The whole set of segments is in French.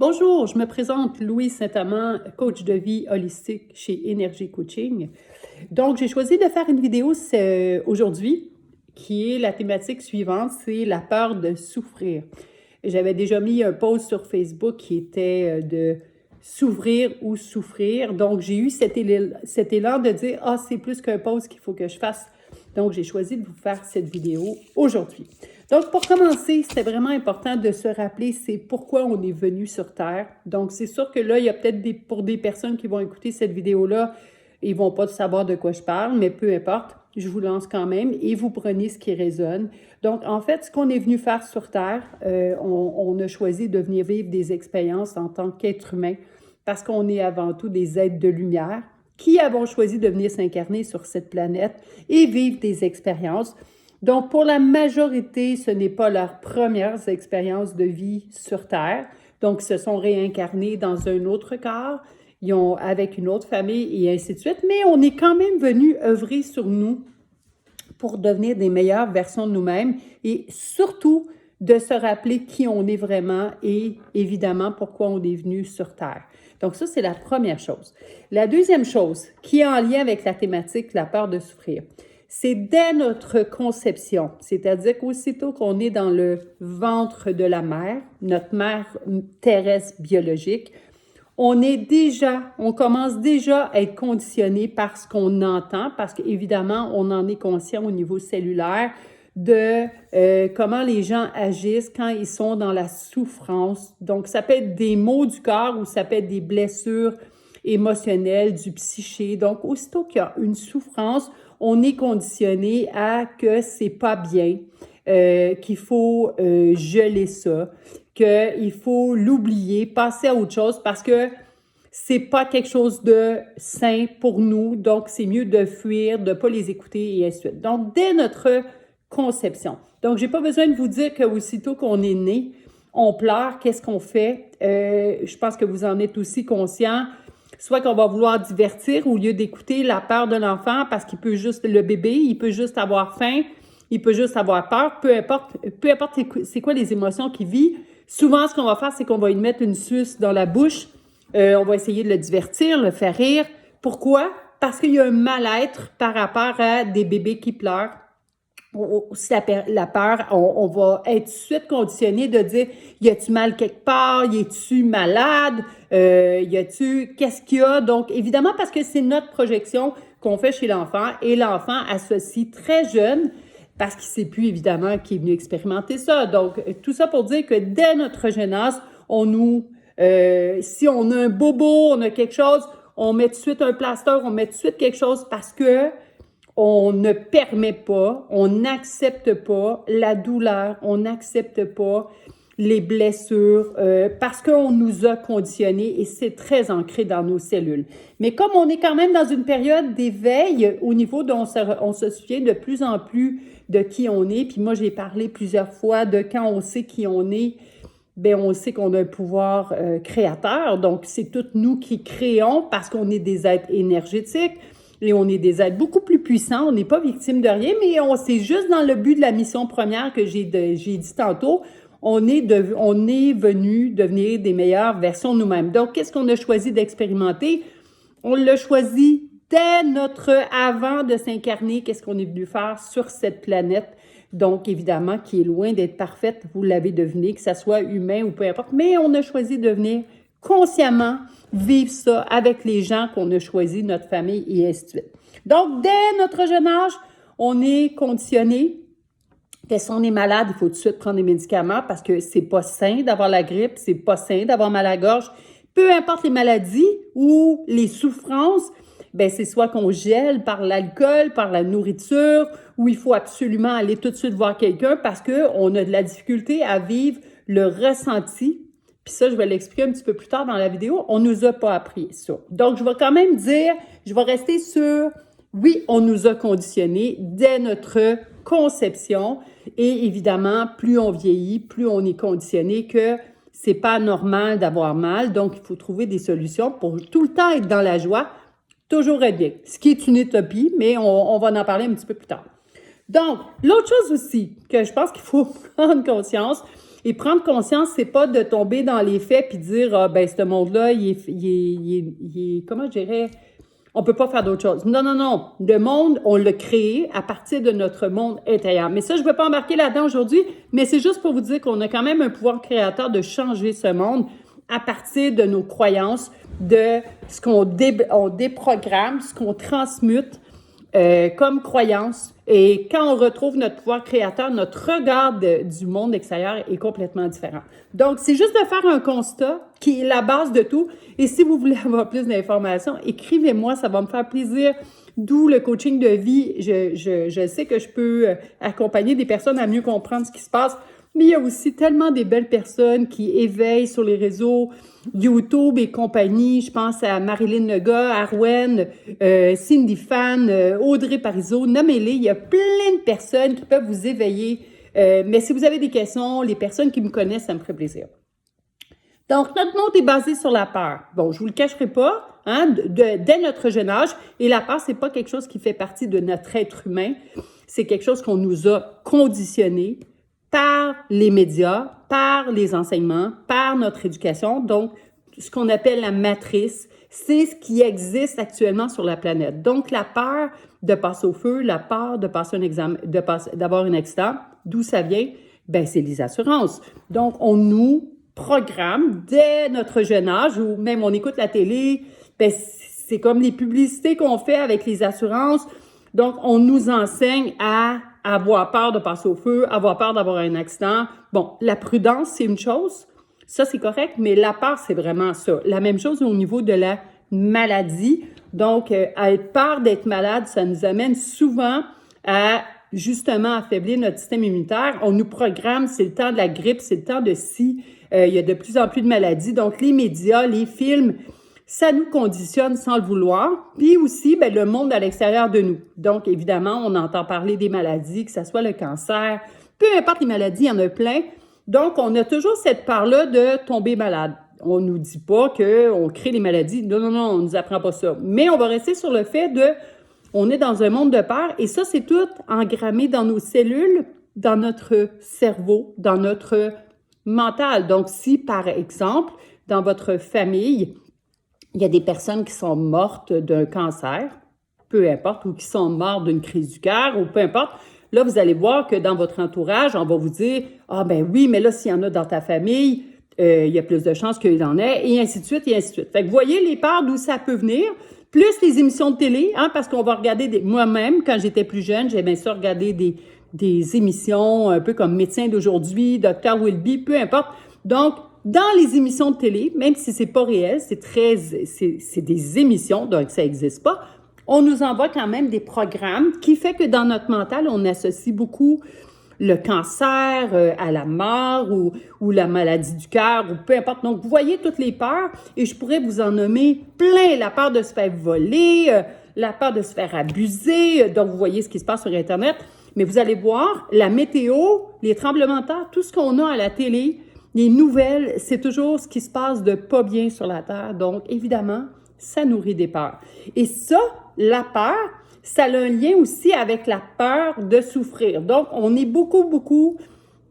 Bonjour, je me présente Louise Saint-Amand, coach de vie holistique chez Énergie Coaching. Donc, j'ai choisi de faire une vidéo aujourd'hui qui est la thématique suivante, c'est la peur de souffrir. J'avais déjà mis un post sur Facebook qui était de s'ouvrir ou souffrir. Donc, j'ai eu cet élan de dire « Ah, c'est plus qu'un post qu'il faut que je fasse. » Donc, j'ai choisi de vous faire cette vidéo aujourd'hui. Donc, pour commencer, c'était vraiment important de se rappeler c'est pourquoi on est venu sur Terre. Donc, c'est sûr que là, il y a peut-être pour des personnes qui vont écouter cette vidéo-là, ils ne vont pas savoir de quoi je parle, mais peu importe, je vous lance quand même et vous prenez ce qui résonne. Donc, en fait, ce qu'on est venu faire sur Terre, on a choisi de venir vivre des expériences en tant qu'être humain parce qu'on est avant tout des êtres de lumière qui avons choisi de venir s'incarner sur cette planète et vivre des expériences. Donc, pour la majorité, ce n'est pas leurs premières expériences de vie sur Terre. Donc, ils se sont réincarnés dans un autre corps, avec une autre famille et ainsi de suite. Mais on est quand même venu œuvrer sur nous pour devenir des meilleures versions de nous-mêmes et surtout de se rappeler qui on est vraiment et évidemment pourquoi on est venu sur Terre. Donc ça, c'est la première chose. La deuxième chose qui est en lien avec la thématique, la peur de souffrir, c'est dès notre conception, c'est-à-dire qu'aussitôt qu'on est dans le ventre de la mère, notre mère terrestre biologique, on commence déjà à être conditionné par ce qu'on entend, parce qu'évidemment, on en est conscient au niveau cellulaire de comment les gens agissent quand ils sont dans la souffrance. Donc, ça peut être des maux du corps ou ça peut être des blessures émotionnelles, du psyché. Donc, aussitôt qu'il y a une souffrance, on est conditionné à que c'est pas bien, qu'il faut geler ça, qu'il faut l'oublier, passer à autre chose parce que c'est pas quelque chose de sain pour nous, donc c'est mieux de fuir, de pas les écouter et ainsi de suite. Donc, dès notre conception. Donc, j'ai pas besoin de vous dire qu'aussitôt qu'on est né, on pleure, qu'est-ce qu'on fait? Je pense que vous en êtes aussi conscient. Soit qu'on va vouloir divertir au lieu d'écouter la peur de l'enfant parce qu'il peut juste, le bébé, il peut juste avoir faim, il peut juste avoir peur, peu importe c'est quoi les émotions qu'il vit. Souvent, ce qu'on va faire, c'est qu'on va lui mettre une suce dans la bouche. On va essayer de le divertir, le faire rire. Pourquoi? Parce qu'il y a un mal-être par rapport à des bébés qui pleurent. La peur, on va être tout de suite conditionné de dire y a-tu mal quelque part, y a-tu malade, qu'est-ce qu'il y a? Donc évidemment parce que c'est notre projection qu'on fait chez l'enfant et l'enfant associe très jeune parce qu'il ne sait plus évidemment qu'il est venu expérimenter ça. Donc tout ça pour dire que dès notre jeune âge, si on a un bobo, on a quelque chose, on met tout de suite un plaster, on met tout de suite quelque chose parce que on ne permet pas, on n'accepte pas la douleur, on n'accepte pas les blessures parce qu'on nous a conditionnés et c'est très ancré dans nos cellules. Mais comme on est quand même dans une période d'éveil au niveau dont on se souvient de plus en plus de qui on est, puis moi j'ai parlé plusieurs fois de quand on sait qui on est, bien on sait qu'on a un pouvoir créateur, donc c'est toutes nous qui créons parce qu'on est des êtres énergétiques. Et on est des êtres beaucoup plus puissants, on n'est pas victime de rien, mais c'est juste dans le but de la mission première que j'ai dit tantôt, on est venu devenir des meilleures versions de nous-mêmes. Donc, qu'est-ce qu'on a choisi d'expérimenter? On l'a choisi dès avant de s'incarner, qu'est-ce qu'on est venu faire sur cette planète. Donc, évidemment, qui est loin d'être parfaite, vous l'avez deviné, que ça soit humain ou peu importe, mais on a choisi de venir consciemment vivre ça avec les gens qu'on a choisis, notre famille et ainsi de suite. Donc, dès notre jeune âge, on est conditionné que si on est malade, il faut tout de suite prendre des médicaments parce que c'est pas sain d'avoir la grippe, c'est pas sain d'avoir mal à la gorge. Peu importe les maladies ou les souffrances, ben c'est soit qu'on gèle par l'alcool, par la nourriture, ou il faut absolument aller tout de suite voir quelqu'un parce qu'on a de la difficulté à vivre le ressenti. Puis ça, je vais l'expliquer un petit peu plus tard dans la vidéo. On nous a pas appris ça. Donc, je vais quand même dire, je vais rester sur, oui, on nous a conditionnés dès notre conception. Et évidemment, plus on vieillit, plus on est conditionné que c'est pas normal d'avoir mal. Donc, il faut trouver des solutions pour tout le temps être dans la joie, toujours être bien. Ce qui est une utopie, mais on va en parler un petit peu plus tard. Donc, l'autre chose aussi que je pense qu'il faut prendre conscience, Et prendre conscience, c'est pas de tomber dans les faits puis dire, ah, ben, ce monde-là, comment je dirais, on peut pas faire d'autre chose. Non, non, non. Le monde, on l'a créé à partir de notre monde intérieur. Mais ça, je ne veux pas embarquer là-dedans aujourd'hui, mais c'est juste pour vous dire qu'on a quand même un pouvoir créateur de changer ce monde à partir de nos croyances, de ce qu'on déprogramme, ce qu'on transmute comme croyance. Et quand on retrouve notre pouvoir créateur, notre regard du monde extérieur est complètement différent. Donc, c'est juste de faire un constat qui est la base de tout. Et si vous voulez avoir plus d'informations, écrivez-moi, ça va me faire plaisir. D'où le coaching de vie. Je sais que je peux accompagner des personnes à mieux comprendre ce qui se passe. Mais il y a aussi tellement des belles personnes qui éveillent sur les réseaux YouTube et compagnie. Je pense à Marilyn Nega, Arwen, Cindy Fan, Audrey Parizeau, nommez-les. Il y a plein de personnes qui peuvent vous éveiller. Mais si vous avez des questions, les personnes qui me connaissent, ça me ferait plaisir. Donc, notre monde est basé sur la peur. Bon, je vous le cacherai pas, hein, dès notre jeune âge. Et la peur, c'est pas quelque chose qui fait partie de notre être humain. C'est quelque chose qu'on nous a conditionné par les médias, par les enseignements, par notre éducation. Donc, ce qu'on appelle la matrice, c'est ce qui existe actuellement sur la planète. Donc, la peur de passer au feu, la peur de passer un examen, d'avoir un accident, d'où ça vient? Ben, c'est les assurances. Donc, on nous programme dès notre jeune âge, ou même on écoute la télé, ben, c'est comme les publicités qu'on fait avec les assurances. Donc, on nous enseigne à avoir peur de passer au feu, avoir peur d'avoir un accident. Bon, la prudence, c'est une chose. Ça, c'est correct, mais la peur, c'est vraiment ça. La même chose au niveau de la maladie. Donc, à être peur d'être malade, ça nous amène souvent à justement affaiblir notre système immunitaire. On nous programme, c'est le temps de la grippe, c'est le temps de ci. Il y a de plus en plus de maladies. Donc, les médias, les films, ça nous conditionne sans le vouloir. Puis aussi, ben, le monde à l'extérieur de nous. Donc, évidemment, on entend parler des maladies, que ce soit le cancer, peu importe les maladies, il y en a plein. Donc, on a toujours cette part-là de tomber malade. On ne nous dit pas qu'on crée les maladies. Non, non, non, on ne nous apprend pas ça. Mais on va rester sur le fait on est dans un monde de peur et ça, c'est tout engrammé dans nos cellules, dans notre cerveau, dans notre mental. Donc, si, par exemple, dans votre famille, il y a des personnes qui sont mortes d'un cancer, peu importe, ou qui sont mortes d'une crise du cœur, ou peu importe. Là, vous allez voir que dans votre entourage, on va vous dire « Ah ben oui, mais là, s'il y en a dans ta famille, il y a plus de chances qu'il y en ait, et ainsi de suite, et ainsi de suite. » Fait que vous voyez les peurs d'où ça peut venir, plus les émissions de télé, hein, parce qu'on va regarder moi-même, quand j'étais plus jeune, j'aimais ça regarder des émissions un peu comme Médecins d'aujourd'hui, Dr. Wilby, peu importe. Donc, dans les émissions de télé, même si c'est pas réel, c'est des émissions, donc ça n'existe pas, on nous envoie quand même des programmes qui fait que dans notre mental, on associe beaucoup le cancer à la mort ou la maladie du cœur ou peu importe. Donc, vous voyez toutes les peurs et je pourrais vous en nommer plein. La peur de se faire voler, la peur de se faire abuser. Donc, vous voyez ce qui se passe sur Internet. Mais vous allez voir, la météo, les tremblements de terre, tout ce qu'on a à la télé, les nouvelles, c'est toujours ce qui se passe de pas bien sur la Terre. Donc, évidemment, ça nourrit des peurs. Et ça, la peur, ça a un lien aussi avec la peur de souffrir. Donc, on est beaucoup, beaucoup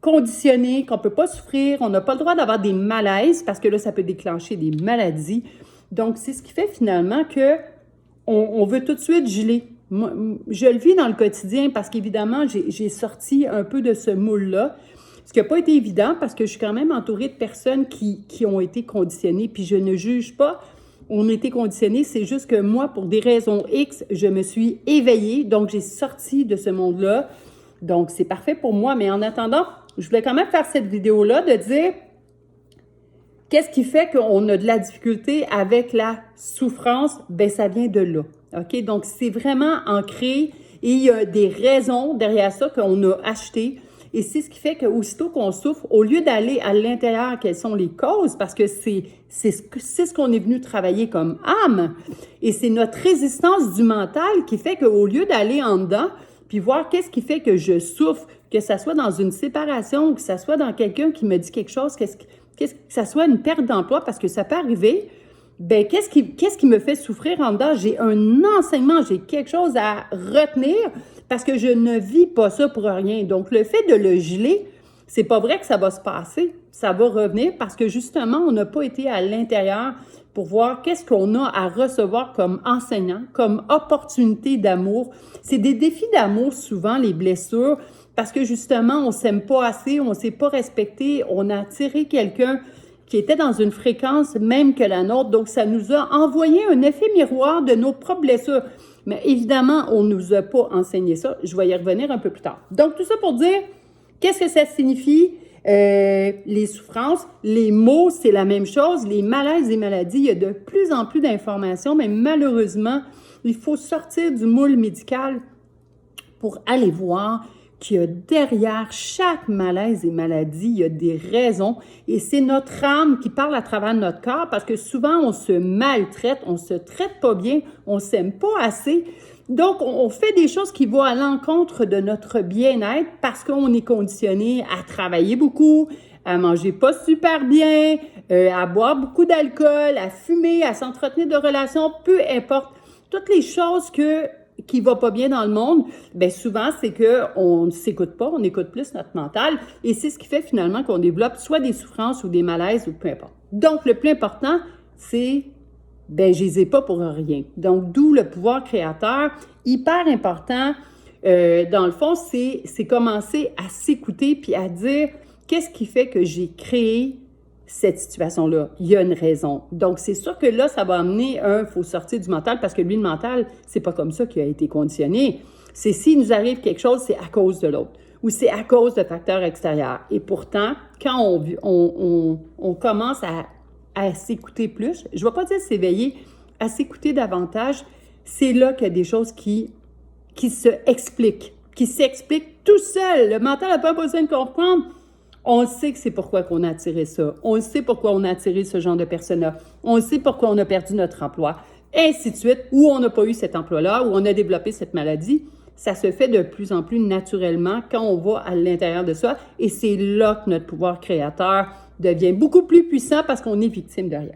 conditionné qu'on ne peut pas souffrir, on n'a pas le droit d'avoir des malaises parce que là, ça peut déclencher des maladies. Donc, c'est ce qui fait finalement que on veut tout de suite geler. Moi, je le vis dans le quotidien parce qu'évidemment, j'ai sorti un peu de ce moule-là. Ce qui n'a pas été évident parce que je suis quand même entourée de personnes qui ont été conditionnées, puis je ne juge pas. On a été conditionnés, c'est juste que moi, pour des raisons X, je me suis éveillée, donc j'ai sorti de ce monde-là. Donc, c'est parfait pour moi. Mais en attendant, je voulais quand même faire cette vidéo-là de dire qu'est-ce qui fait qu'on a de la difficulté avec la souffrance? Bien, ça vient de là. OK? Donc, c'est vraiment ancré et il y a des raisons derrière ça qu'on a achetées. Et c'est ce qui fait qu'aussitôt qu'on souffre, au lieu d'aller à l'intérieur, quelles sont les causes, parce que c'est ce qu'on est venu travailler comme âme, et c'est notre résistance du mental qui fait qu'au lieu d'aller en dedans, puis voir qu'est-ce qui fait que je souffre, que ça soit dans une séparation, ou que ça soit dans quelqu'un qui me dit quelque chose, que ça soit une perte d'emploi, parce que ça peut arriver, bien, qu'est-ce qui me fait souffrir en dedans? J'ai un enseignement, j'ai quelque chose à retenir, parce que je ne vis pas ça pour rien. Donc, le fait de le geler, c'est pas vrai que ça va se passer. Ça va revenir parce que justement, on n'a pas été à l'intérieur pour voir qu'est-ce qu'on a à recevoir comme enseignant, comme opportunité d'amour. C'est des défis d'amour souvent, les blessures, parce que justement, on ne s'aime pas assez, on ne s'est pas respecté, on a attiré quelqu'un qui était dans une fréquence même que la nôtre. Donc, ça nous a envoyé un effet miroir de nos propres blessures. Mais évidemment, on ne nous a pas enseigné ça. Je vais y revenir un peu plus tard. Donc, tout ça pour dire, qu'est-ce que ça signifie? Les souffrances, les maux, c'est la même chose. Les malaises et maladies, il y a de plus en plus d'informations, mais malheureusement, il faut sortir du moule médical pour aller voir qu'il y a derrière chaque malaise et maladie, il y a des raisons. Et c'est notre âme qui parle à travers notre corps parce que souvent, on se maltraite, on se traite pas bien, on s'aime pas assez. Donc, on fait des choses qui vont à l'encontre de notre bien-être parce qu'on est conditionné à travailler beaucoup, à manger pas super bien, à boire beaucoup d'alcool, à fumer, à s'entretenir de relations, peu importe. Toutes les choses qui va pas bien dans le monde, bien souvent, c'est qu'on ne s'écoute pas, on écoute plus notre mental et c'est ce qui fait finalement qu'on développe soit des souffrances ou des malaises ou peu importe. Donc, le plus important, c'est ben je les ai pas pour rien. Donc, d'où le pouvoir créateur, hyper important. Dans le fond, c'est commencer à s'écouter puis à dire qu'est-ce qui fait que j'ai créé cette situation-là. Il y a une raison. Donc, c'est sûr que là, ça va amener faut sortir du mental parce que lui, le mental, c'est pas comme ça qu'il a été conditionné. C'est s'il nous arrive quelque chose, c'est à cause de l'autre ou c'est à cause de facteurs extérieurs. Et pourtant, quand on commence à s'écouter plus, je ne vais pas dire s'éveiller, à s'écouter davantage, c'est là qu'il y a des choses qui s'expliquent tout seul. Le mental n'a pas besoin de comprendre. On sait que c'est pourquoi on a attiré ça. On sait pourquoi on a attiré ce genre de personnes-là. On sait pourquoi on a perdu notre emploi. Ainsi de suite, ou on n'a pas eu cet emploi-là, ou on a développé cette maladie. Ça se fait de plus en plus naturellement quand on va à l'intérieur de soi. Et c'est là que notre pouvoir créateur devient beaucoup plus puissant parce qu'on est victime de rien.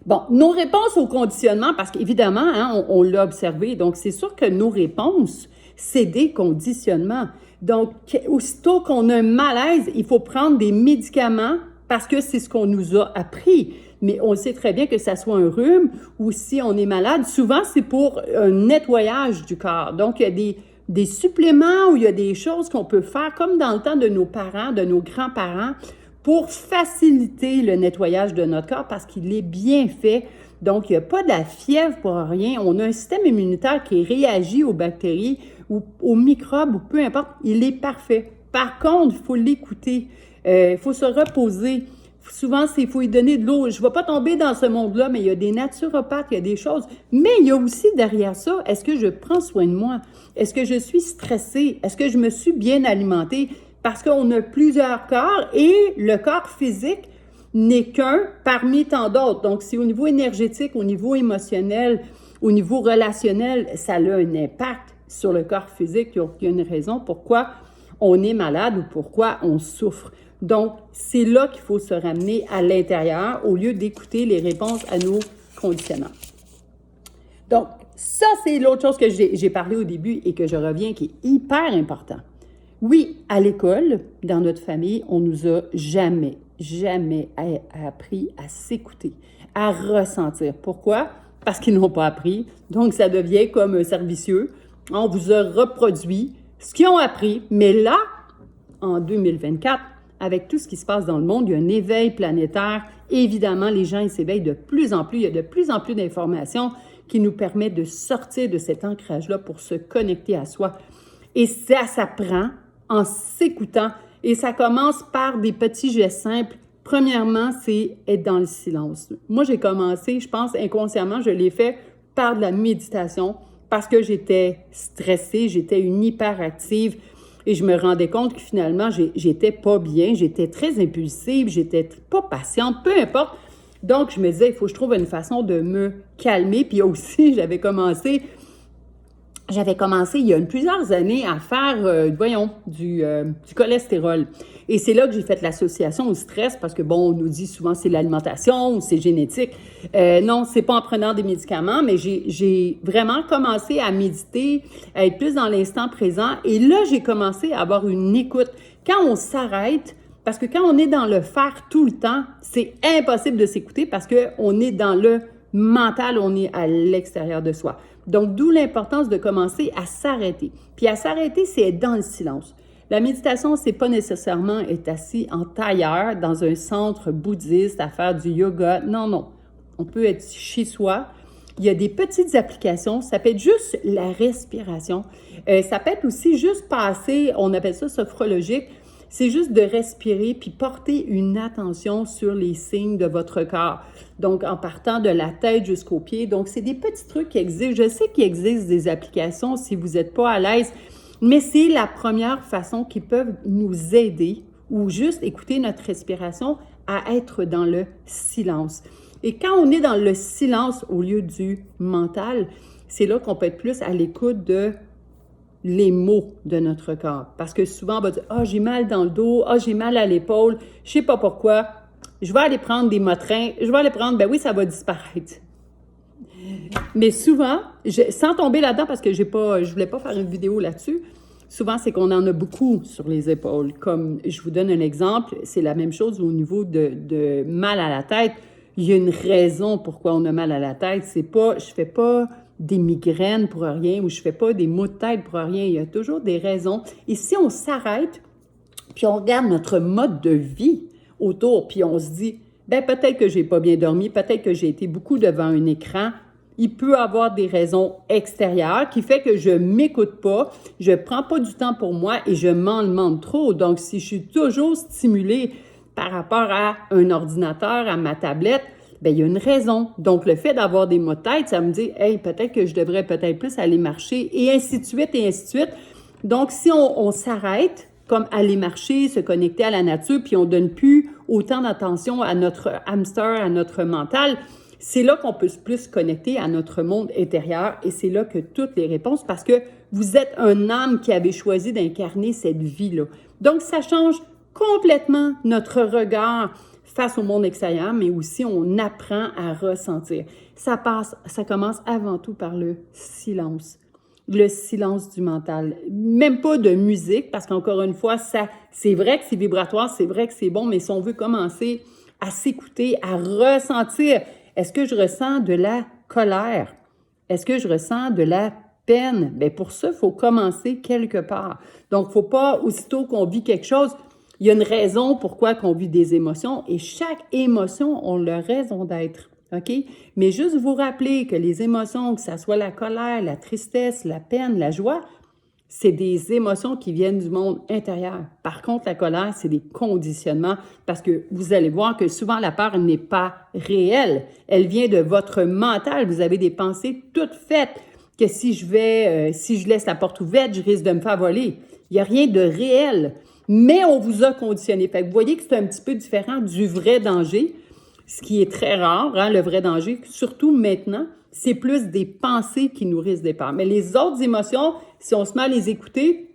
Bon, nos réponses au conditionnement, parce qu'évidemment, hein, on l'a observé, donc c'est sûr que nos réponses, c'est des conditionnements. Donc, aussitôt qu'on a un malaise, il faut prendre des médicaments parce que c'est ce qu'on nous a appris. Mais on sait très bien que ça soit un rhume ou si on est malade, souvent c'est pour un nettoyage du corps. Donc, il y a des suppléments ou il y a des choses qu'on peut faire comme dans le temps de nos parents, de nos grands-parents, pour faciliter le nettoyage de notre corps parce qu'il est bien fait. Donc, il n'y a pas de la fièvre pour rien. On a un système immunitaire qui réagit aux bactéries ou aux microbes ou peu importe. Il est parfait. Par contre, il faut l'écouter. Il faut se reposer. Souvent, il faut lui donner de l'eau. Je ne vais pas tomber dans ce monde-là, mais il y a des naturopathes, il y a des choses. Mais il y a aussi derrière ça, est-ce que je prends soin de moi? Est-ce que je suis stressée? Est-ce que je me suis bien alimentée? Parce qu'on a plusieurs corps et le corps physique n'est qu'un parmi tant d'autres. Donc, c'est au niveau énergétique, au niveau émotionnel, au niveau relationnel, ça a un impact sur le corps physique. Il y a une raison pourquoi on est malade ou pourquoi on souffre. Donc, c'est là qu'il faut se ramener à l'intérieur au lieu d'écouter les réponses à nos conditionnements. Donc, ça, c'est l'autre chose que j'ai parlé au début et que je reviens qui est hyper important. Oui, à l'école, dans notre famille, on nous a jamais appris à s'écouter, à ressentir. Pourquoi? Parce qu'ils n'ont pas appris. Donc, ça devient comme un servicieux. On vous a reproduit ce qu'ils ont appris. Mais là, en 2024, avec tout ce qui se passe dans le monde, il y a un éveil planétaire. Évidemment, les gens ils s'éveillent de plus en plus. Il y a de plus en plus d'informations qui nous permettent de sortir de cet ancrage-là pour se connecter à soi. Et ça s'apprend en s'écoutant. Et ça commence par des petits gestes simples. Premièrement, c'est être dans le silence. Moi, j'ai commencé, je pense, inconsciemment, je l'ai fait par de la méditation parce que j'étais stressée, j'étais une hyperactive et je me rendais compte que finalement, j'étais pas bien, j'étais très impulsive, j'étais pas patiente, peu importe. Donc, je me disais, il faut que je trouve une façon de me calmer. Puis aussi, j'avais commencé il y a plusieurs années à faire, du cholestérol. Et c'est là que j'ai fait l'association au stress parce que, bon, on nous dit souvent c'est l'alimentation ou c'est génétique. Non, c'est pas en prenant des médicaments, mais j'ai vraiment commencé à méditer, à être plus dans l'instant présent. Et là, j'ai commencé à avoir une écoute. Quand on s'arrête, parce que quand on est dans le faire tout le temps, c'est impossible de s'écouter parce qu'on est dans le mental, on est à l'extérieur de soi. Donc, d'où l'importance de commencer à s'arrêter. Puis à s'arrêter, c'est être dans le silence. La méditation, c'est pas nécessairement être assis en tailleur dans un centre bouddhiste à faire du yoga. Non, non. On peut être chez soi. Il y a des petites applications. Ça peut être juste la respiration. Ça peut être aussi juste passer, on appelle ça sophrologique. C'est juste de respirer puis porter une attention sur les signes de votre corps. Donc, en partant de la tête jusqu'aux pieds. Donc, c'est des petits trucs qui existent. Je sais qu'il existe des applications si vous n'êtes pas à l'aise, mais c'est la première façon qui peuvent nous aider ou juste écouter notre respiration à être dans le silence. Et quand on est dans le silence au lieu du mental, c'est là qu'on peut être plus à l'écoute de les mots de notre corps. Parce que souvent, on va dire « Ah, j'ai mal dans le dos, ah, j'ai mal à l'épaule, je sais pas pourquoi, je vais aller prendre des Motrins, je vais aller prendre, ben oui, ça va disparaître. » Mais souvent, sans tomber là-dedans, parce que je voulais pas faire une vidéo là-dessus, souvent, c'est qu'on en a beaucoup sur les épaules. Comme je vous donne un exemple, c'est la même chose au niveau de mal à la tête. Il y a une raison pourquoi on a mal à la tête. C'est pas, je fais pas des migraines pour rien ou je fais pas des maux de tête pour rien. Il y a toujours des raisons. Et si on s'arrête, puis on regarde notre mode de vie autour, puis on se dit, ben peut-être que j'ai pas bien dormi, peut-être que j'ai été beaucoup devant un écran. Il peut avoir des raisons extérieures qui fait que je m'écoute pas, je prends pas du temps pour moi et je m'en demande trop. Donc, si je suis toujours stimulée par rapport à un ordinateur, à ma tablette, bien, il y a une raison. Donc, le fait d'avoir des maux de tête, ça me dit, hey, peut-être que je devrais peut-être plus aller marcher et ainsi de suite et ainsi de suite. Donc, si on s'arrête, comme aller marcher, se connecter à la nature, puis on donne plus autant d'attention à notre hamster, à notre mental, c'est là qu'on peut plus se connecter à notre monde intérieur et c'est là que toutes les réponses, parce que vous êtes un âme qui avait choisi d'incarner cette vie-là. Donc, ça change complètement notre regard face au monde extérieur, mais aussi on apprend à ressentir. Ça commence avant tout par le silence du mental. Même pas de musique, parce qu'encore une fois, c'est vrai que c'est vibratoire, c'est vrai que c'est bon, mais si on veut commencer à s'écouter, à ressentir, est-ce que je ressens de la colère? Est-ce que je ressens de la peine? Bien, pour ça, il faut commencer quelque part. Donc, il ne faut pas, aussitôt qu'on vit quelque chose, il y a une raison pourquoi qu'on vit des émotions et chaque émotion a leur raison d'être. OK? Mais juste vous rappeler que les émotions, que ce soit la colère, la tristesse, la peine, la joie, c'est des émotions qui viennent du monde intérieur. Par contre, la colère, c'est des conditionnements parce que vous allez voir que souvent la peur n'est pas réelle. Elle vient de votre mental. Vous avez des pensées toutes faites que si je laisse la porte ouverte, je risque de me faire voler. Il n'y a rien de réel. Mais on vous a conditionné. Fait que vous voyez que c'est un petit peu différent du vrai danger, ce qui est très rare, hein, le vrai danger, surtout maintenant, c'est plus des pensées qui nourrissent des peurs. Mais les autres émotions, si on se met à les écouter,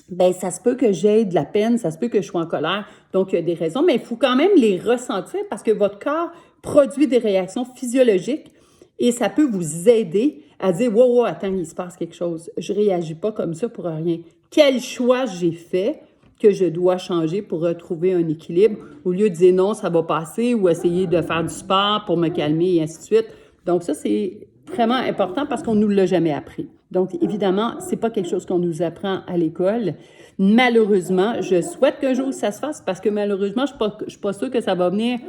bien, ça se peut que j'aie de la peine, ça se peut que je sois en colère. Donc, il y a des raisons, mais il faut quand même les ressentir parce que votre corps produit des réactions physiologiques et ça peut vous aider à dire « Wow, attends, il se passe quelque chose. Je ne réagis pas comme ça pour rien. Quel choix j'ai fait que je dois changer pour retrouver un équilibre au lieu de dire non, ça va passer ou essayer de faire du sport pour me calmer et ainsi de suite. » Donc ça, c'est vraiment important parce qu'on ne nous l'a jamais appris. Donc évidemment, c'est pas quelque chose qu'on nous apprend à l'école. Malheureusement, je souhaite qu'un jour ça se fasse parce que malheureusement, je suis pas sûre que ça va venir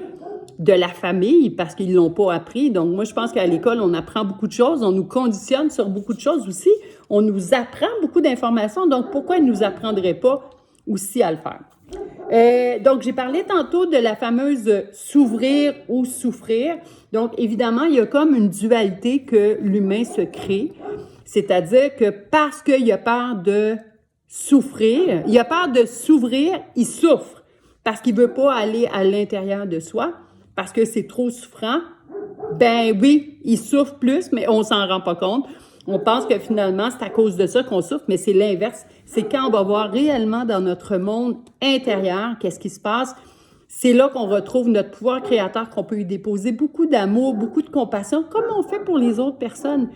de la famille parce qu'ils l'ont pas appris. Donc moi, je pense qu'à l'école, on apprend beaucoup de choses, on nous conditionne sur beaucoup de choses aussi, on nous apprend beaucoup d'informations. Donc pourquoi ils nous apprendraient pas aussi à le faire? Donc, j'ai parlé tantôt de la fameuse s'ouvrir ou souffrir. Donc, évidemment, il y a comme une dualité que l'humain se crée. C'est-à-dire que parce qu'il a peur de souffrir, il a peur de s'ouvrir, il souffre. Parce qu'il ne veut pas aller à l'intérieur de soi, parce que c'est trop souffrant. Ben oui, il souffre plus, mais on s'en rend pas compte. On pense que finalement, c'est à cause de ça qu'on souffre, mais c'est l'inverse. C'est quand on va voir réellement dans notre monde intérieur qu'est-ce qui se passe. C'est là qu'on retrouve notre pouvoir créateur, qu'on peut y déposer beaucoup d'amour, beaucoup de compassion, comme on fait pour les autres personnes.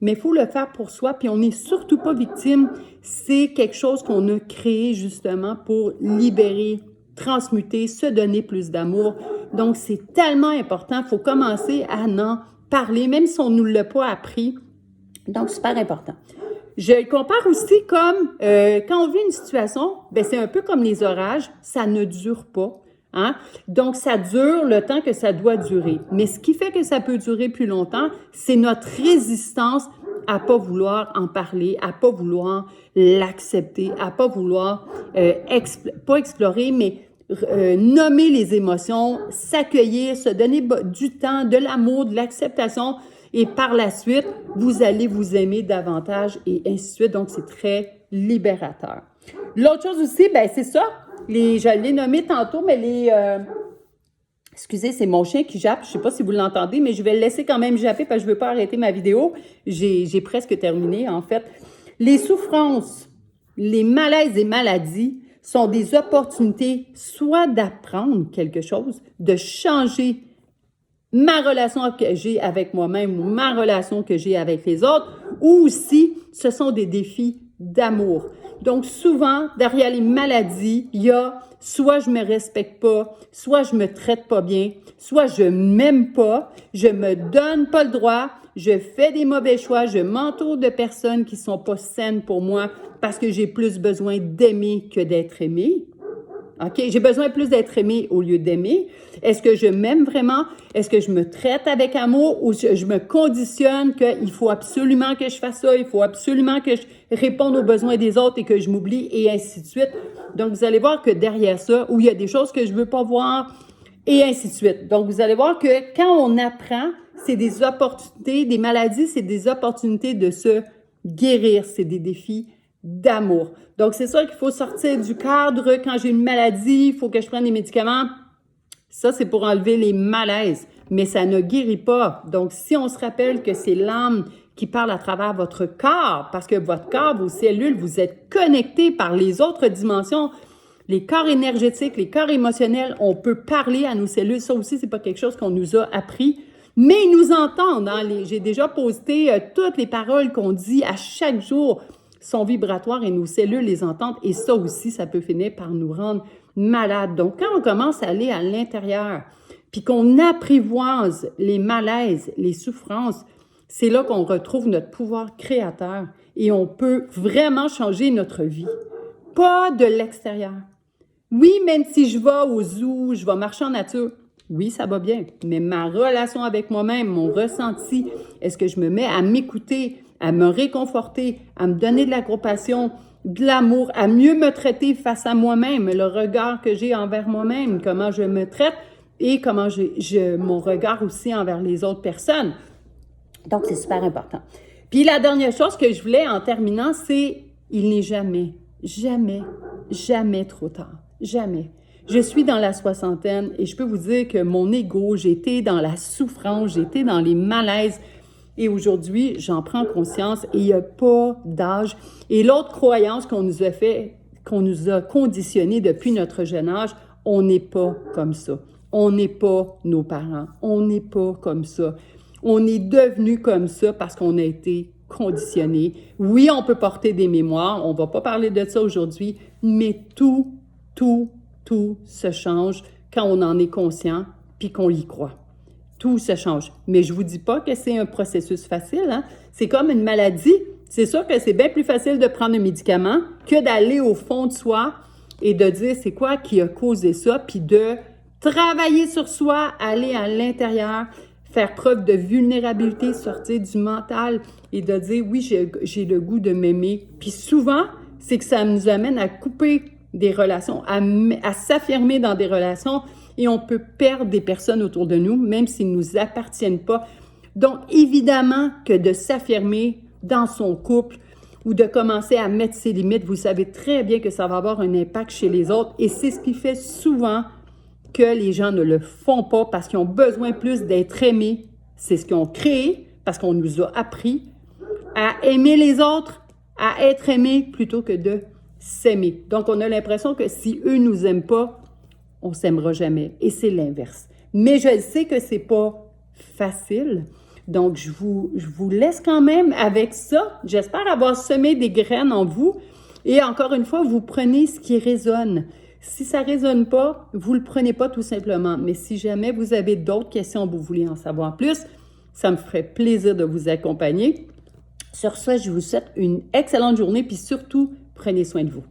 mais il faut le faire pour soi, puis on n'est surtout pas victime. C'est quelque chose qu'on a créé justement pour libérer, transmuter, se donner plus d'amour. Donc, c'est tellement important. Il faut commencer à en parler, même si on ne nous l'a pas appris. Donc, super important. Je le compare aussi comme quand on vit une situation, ben c'est un peu comme les orages, ça ne dure pas. Hein? Donc, ça dure le temps que ça doit durer. Mais ce qui fait que ça peut durer plus longtemps, c'est notre résistance à pas vouloir en parler, à pas vouloir l'accepter, à pas vouloir pas explorer, mais nommer les émotions, s'accueillir, se donner du temps, de l'amour, de l'acceptation. Et par la suite, vous allez vous aimer davantage et ainsi de suite. Donc, c'est très libérateur. L'autre chose aussi, ben c'est ça. Je l'ai nommé tantôt, mais excusez, c'est mon chien qui jappe. Je ne sais pas si vous l'entendez, mais je vais le laisser quand même japper parce que je ne veux pas arrêter ma vidéo. J'ai presque terminé, en fait. Les souffrances, les malaises et maladies sont des opportunités soit d'apprendre quelque chose, de changer ma relation que j'ai avec moi-même ou ma relation que j'ai avec les autres, ou aussi ce sont des défis d'amour. Donc souvent, derrière les maladies, il y a soit je me respecte pas, soit je me traite pas bien, soit je m'aime pas, je me donne pas le droit, je fais des mauvais choix, je m'entoure de personnes qui sont pas saines pour moi parce que j'ai plus besoin d'aimer que d'être aimé. OK? J'ai besoin plus d'être aimé au lieu d'aimer. Est-ce que je m'aime vraiment? Est-ce que je me traite avec amour ou je me conditionne qu'il faut absolument que je fasse ça, il faut absolument que je réponde aux besoins des autres et que je m'oublie et ainsi de suite. Donc, vous allez voir que derrière ça, où il y a des choses que je ne veux pas voir et ainsi de suite. Donc, vous allez voir que quand on apprend, c'est des opportunités, des maladies, c'est des opportunités de se guérir, c'est des défis d'amour. Donc, c'est ça qu'il faut sortir du cadre. Quand j'ai une maladie, il faut que je prenne des médicaments. Ça, c'est pour enlever les malaises, mais ça ne guérit pas. Donc, si on se rappelle que c'est l'âme qui parle à travers votre corps, parce que votre corps, vos cellules, vous êtes connectés par les autres dimensions, les corps énergétiques, les corps émotionnels, on peut parler à nos cellules. Ça aussi, c'est pas quelque chose qu'on nous a appris, mais ils nous entendent. Hein? J'ai déjà posté toutes les paroles qu'on dit à chaque jour sont vibratoires et nos cellules les entendent. Et ça aussi, ça peut finir par nous rendre malades. Donc, quand on commence à aller à l'intérieur, puis qu'on apprivoise les malaises, les souffrances, c'est là qu'on retrouve notre pouvoir créateur et on peut vraiment changer notre vie. Pas de l'extérieur. Oui, même si je vais au zoo, je vais marcher en nature, oui, ça va bien, mais ma relation avec moi-même, mon ressenti, est-ce que je me mets à m'écouter, à me réconforter, à me donner de la compassion, de l'amour, à mieux me traiter face à moi-même, le regard que j'ai envers moi-même, comment je me traite et comment mon regard aussi envers les autres personnes. Donc, c'est super important. Puis la dernière chose que je voulais en terminant, c'est il n'est jamais, jamais, jamais trop tard. Jamais. Je suis dans la soixantaine et je peux vous dire que mon ego, j'étais dans la souffrance, j'étais dans les malaises. Et aujourd'hui, j'en prends conscience et il n'y a pas d'âge. Et l'autre croyance qu'on nous a fait, qu'on nous a conditionné depuis notre jeune âge, on n'est pas comme ça. On n'est pas nos parents. On n'est pas comme ça. On est devenu comme ça parce qu'on a été conditionné. Oui, on peut porter des mémoires. On ne va pas parler de ça aujourd'hui, mais tout se change quand on en est conscient puis qu'on y croit. Tout se change. Mais je ne vous dis pas que c'est un processus facile. Hein? C'est comme une maladie. C'est sûr que c'est bien plus facile de prendre un médicament que d'aller au fond de soi et de dire c'est quoi qui a causé ça, puis de travailler sur soi, aller à l'intérieur, faire preuve de vulnérabilité, sortir du mental et de dire oui, j'ai le goût de m'aimer. Puis souvent, c'est que ça nous amène à couper des relations, à s'affirmer dans des relations et on peut perdre des personnes autour de nous, même s'ils ne nous appartiennent pas. Donc, évidemment que de s'affirmer dans son couple ou de commencer à mettre ses limites, vous savez très bien que ça va avoir un impact chez les autres et c'est ce qui fait souvent que les gens ne le font pas parce qu'ils ont besoin plus d'être aimés. C'est ce qu'ils ont créé parce qu'on nous a appris à aimer les autres, à être aimés plutôt que de s'aimer. Donc, on a l'impression que si eux ne nous aiment pas, on ne s'aimera jamais. Et c'est l'inverse. Mais je sais que c'est pas facile. Donc, je vous laisse quand même avec ça. J'espère avoir semé des graines en vous. Et encore une fois, vous prenez ce qui résonne. Si ça ne résonne pas, vous ne le prenez pas tout simplement. Mais si jamais vous avez d'autres questions, vous voulez en savoir plus, ça me ferait plaisir de vous accompagner. Sur ce, je vous souhaite une excellente journée, puis surtout, prenez soin de vous.